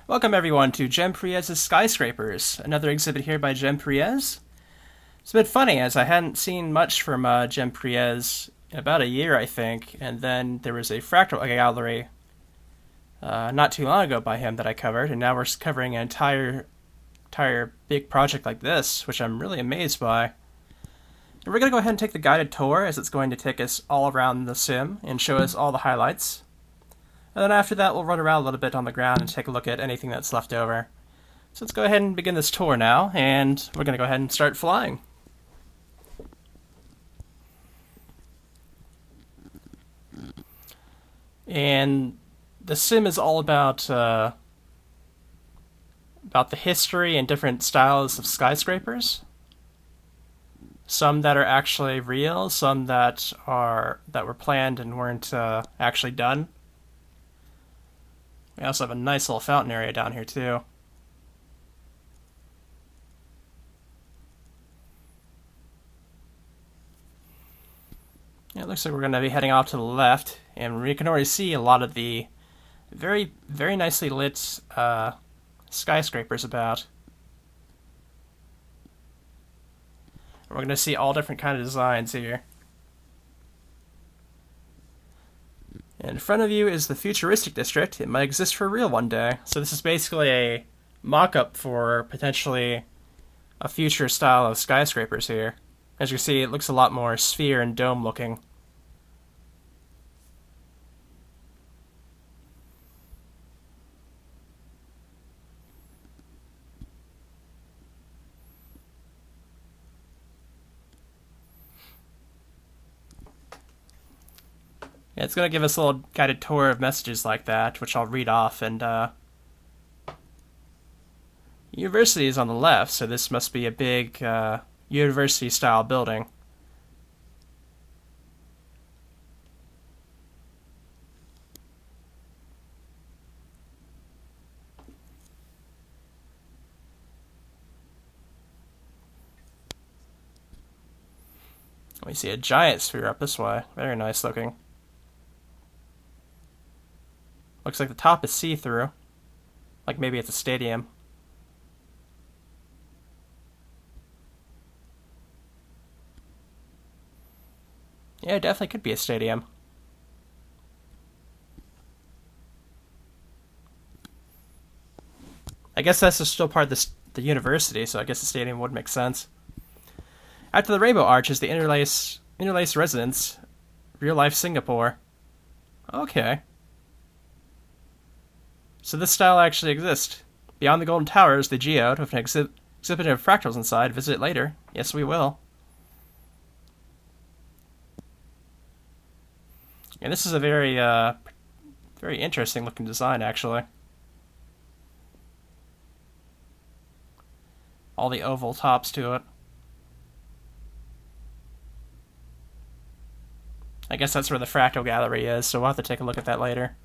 Welcome everyone to Preiz's Skyscrapers, another exhibit here by Preiz. It's a bit funny as I hadn't seen much from Preiz in about a year, I think, and then there was a fractal gallery not too long ago by him that I covered, and now we're covering an entire big project like this, which I'm really amazed by. And we're going to go ahead and take the guided tour, as it's going to take us all around the sim and show us all the highlights. And then after that, we'll run around a little bit on the ground and take a look at anything that's left over. So let's go ahead and begin this tour now, and we're going to go ahead and start flying. And the sim is all about the history and different styles of skyscrapers. Some that are actually real, some that were planned and weren't actually done. We also have a nice little fountain area down here, too. Yeah, it looks like we're going to be heading off to the left, and we can already see a lot of the very, very nicely lit skyscrapers about. We're going to see all different kind of designs here. In front of you is the futuristic district. It might exist for real one day. So this is basically a mock-up for potentially a future style of skyscrapers here. As you can see, it looks a lot more sphere and dome looking. Yeah, it's going to give us a little guided tour of messages like that, which I'll read off, and university is on the left, so this must be a big university-style building. We see a giant sphere up this way. Very nice looking. Looks like the top is see-through. Like maybe it's a stadium. Yeah, it definitely could be a stadium. I guess that's still part of the university, so I guess the stadium would make sense. After the Rainbow Arch is the Interlace Residence, real-life Singapore. Okay. So this style actually exists. Beyond the Golden Tower is the geode, with an exhibit of fractals inside. Visit it later. Yes, we will. And this is a very, very interesting looking design, actually. All the oval tops to it. I guess that's where the fractal gallery is, so we'll have to take a look at that later.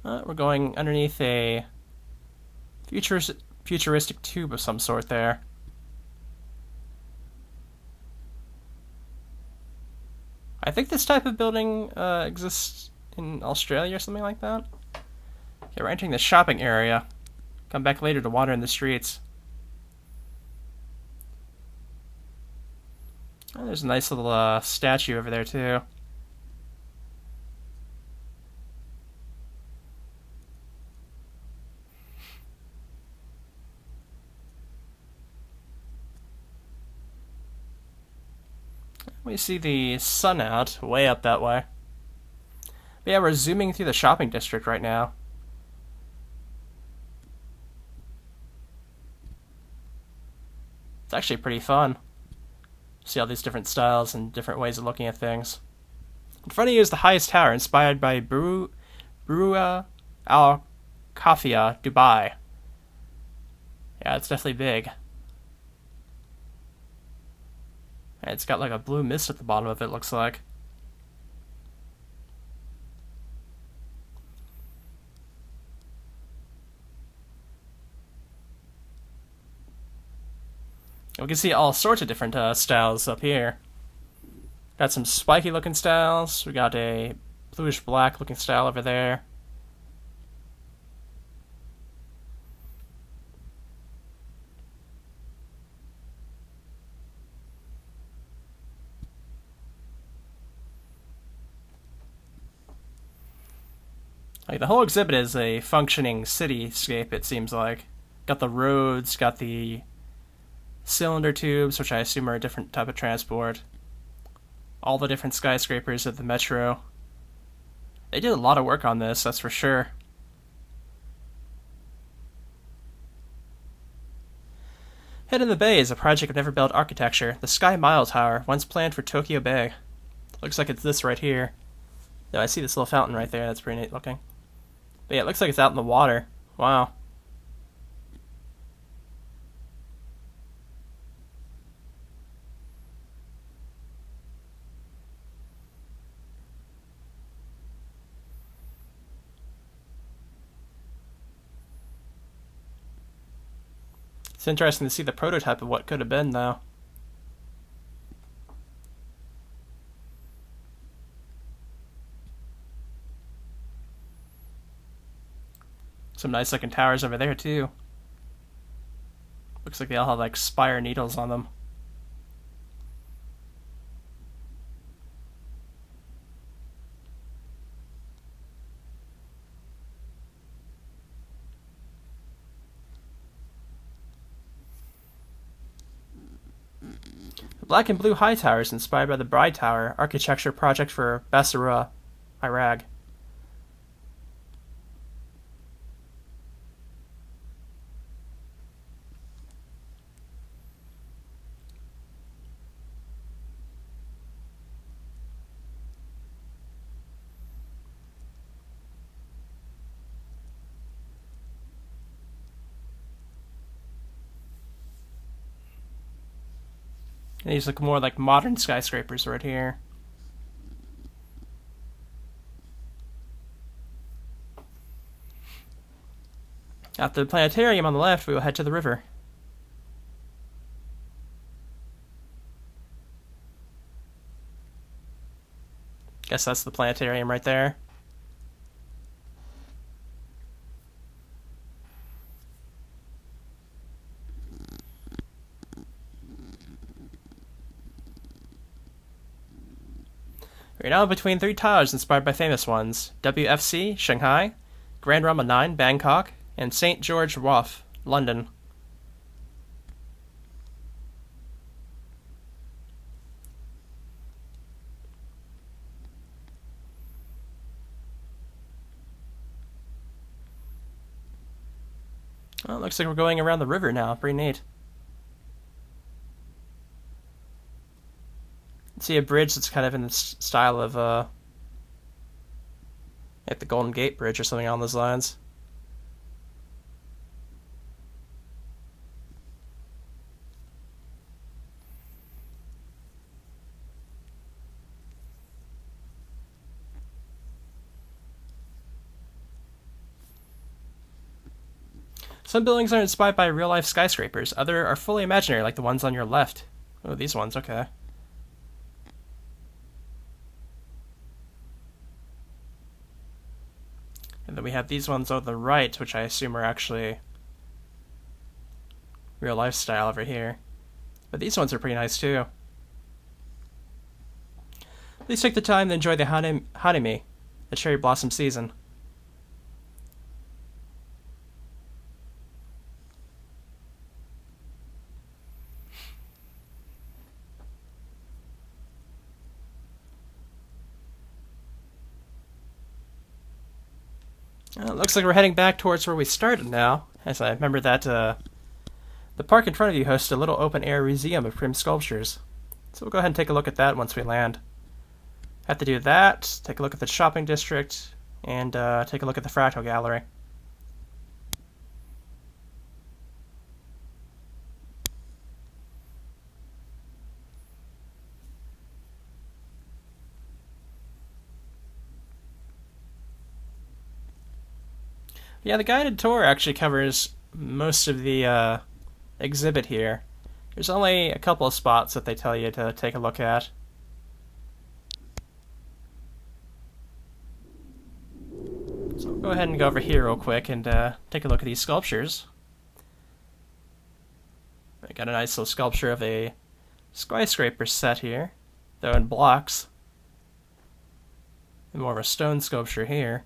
We're going underneath a futuristic tube of some sort there. I think this type of building exists in Australia or something like that. Okay, we're entering the shopping area. Come back later to wander in the streets. Oh, there's a nice little statue over there, too. We see the sun out way up that way. But yeah, we're zooming through the shopping district right now. It's actually pretty fun. See all these different styles and different ways of looking at things. In front of you is the highest tower, inspired by Burj Al Khalifa, Dubai. Yeah, it's definitely big. It's got like a blue mist at the bottom of it, looks like. We can see all sorts of different styles up here. Got some spiky looking styles. We got a bluish black looking style over there. Like, the whole exhibit is a functioning cityscape, it seems like. Got the roads, got the cylinder tubes, which I assume are a different type of transport. All the different skyscrapers at the metro. They did a lot of work on this, that's for sure. Hidden in the Bay is a project of never-built architecture. The Sky Mile Tower, once planned for Tokyo Bay. Looks like it's this right here. No, I see this little fountain right there, that's pretty neat looking. But yeah, it looks like it's out in the water. Wow. It's interesting to see the prototype of what could have been, though. Some nice looking towers over there, too. Looks like they all have, like, spire needles on them. The black and blue high tower is inspired by the Bride Tower architecture project for Basra, Iraq. And these look more like modern skyscrapers right here. After the planetarium on the left, we will head to the river. Guess that's the planetarium right there. We're now between three towers inspired by famous ones: WFC, Shanghai, Grand Rama 9, Bangkok, and St. George Wharf, London. Well, it looks like we're going around the river now. Pretty neat. See a bridge that's kind of in the style of like the Golden Gate Bridge or something on those lines. Some buildings are inspired by real-life skyscrapers. Others are fully imaginary, like the ones on your left. Oh, these ones, okay. And then we have these ones on the right, which I assume are actually real life style over here. But these ones are pretty nice too. Please take the time to enjoy the hanami, the cherry blossom season. Well, it looks like we're heading back towards where we started now, as I remember that the park in front of you hosts a little open-air museum of prim sculptures. So we'll go ahead and take a look at that once we land. Have to do that, take a look at the shopping district, and take a look at the fractal gallery. Yeah, the guided tour actually covers most of the exhibit here. There's only a couple of spots that they tell you to take a look at. So we'll go ahead and go over here real quick and take a look at these sculptures. I got a nice little sculpture of a skyscraper set here, though in blocks. And more of a stone sculpture here.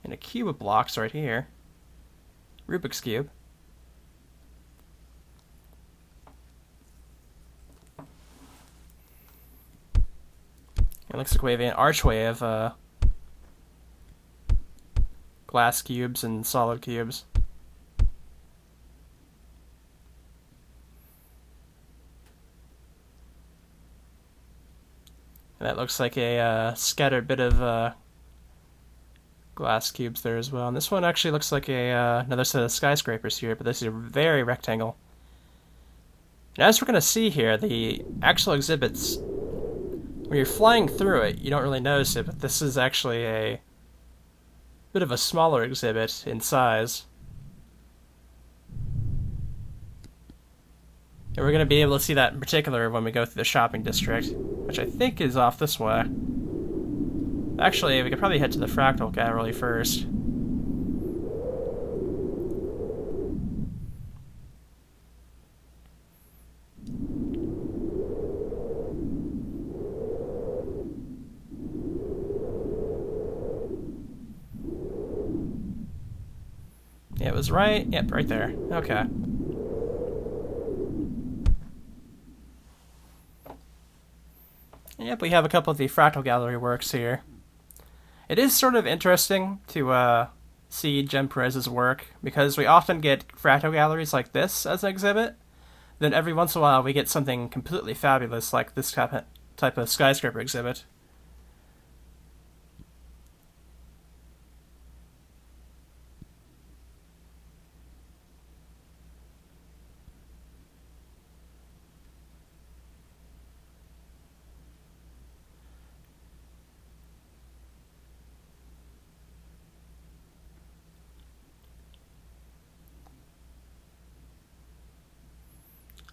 And a cube of blocks right here. Rubik's Cube. It looks like we have an archway of glass cubes and solid cubes. And that looks like a scattered bit of glass cubes there as well. And this one actually looks like another set of skyscrapers here, but this is a very rectangle. And as we're going to see here, the actual exhibits, when you're flying through it, you don't really notice it, but this is actually a bit of a smaller exhibit in size. And we're going to be able to see that in particular when we go through the shopping district, which I think is off this way. Actually, we could probably head to the fractal gallery first. Yeah, it was right. Yep, right there. Okay. Yep, we have a couple of the fractal gallery works here. It is sort of interesting to see Jem Preiz's work, because we often get fractal galleries like this as an exhibit. Then every once in a while we get something completely fabulous like this type of skyscraper exhibit.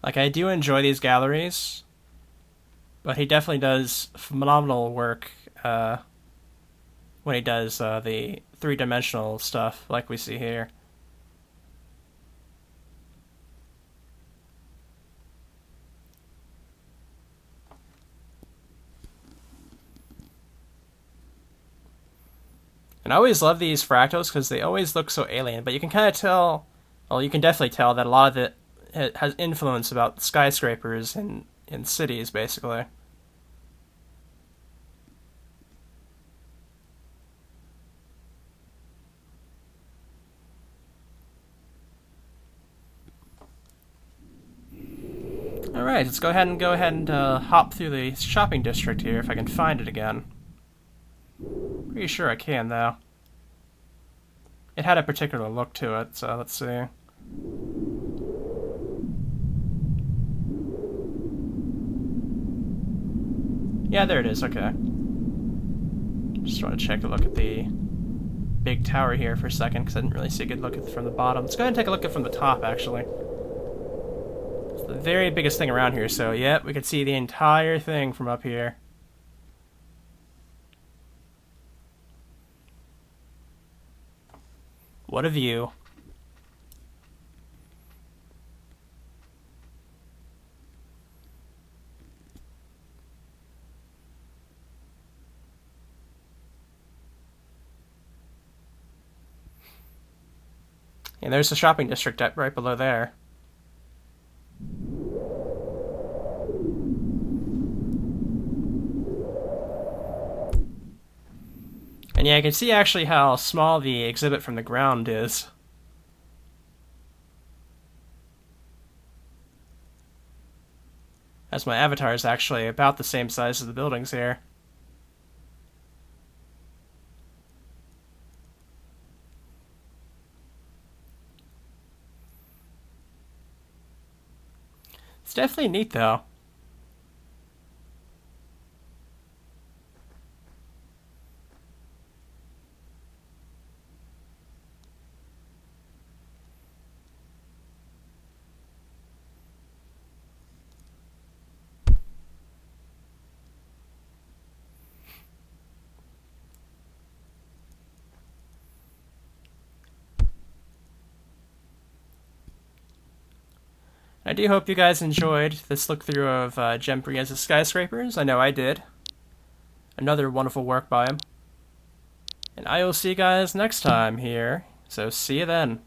Like, I do enjoy these galleries, but he definitely does phenomenal work when he does the three-dimensional stuff like we see here. And I always love these fractals because they always look so alien, but you can kind of tell, well, you can definitely tell that a lot of it has influence about skyscrapers in cities, basically. Alright, let's go ahead and hop through the shopping district here if I can find it again. Pretty sure I can, though. It had a particular look to it, so let's see. Yeah, there it is, okay. Just want to check a look at the big tower here for a second, because I didn't really see a good look at from the bottom. Let's go ahead and take a look at from the top, actually. It's the very biggest thing around here, so yep, we can see the entire thing from up here. What a view. And there's the shopping district right below there. And yeah, you can see actually how small the exhibit from the ground is. As my avatar is actually about the same size as the buildings here. It's definitely neat, though. I do hope you guys enjoyed this look through of Jem Preiz's Skyscrapers. I know I did. Another wonderful work by him. And I will see you guys next time here. So see you then.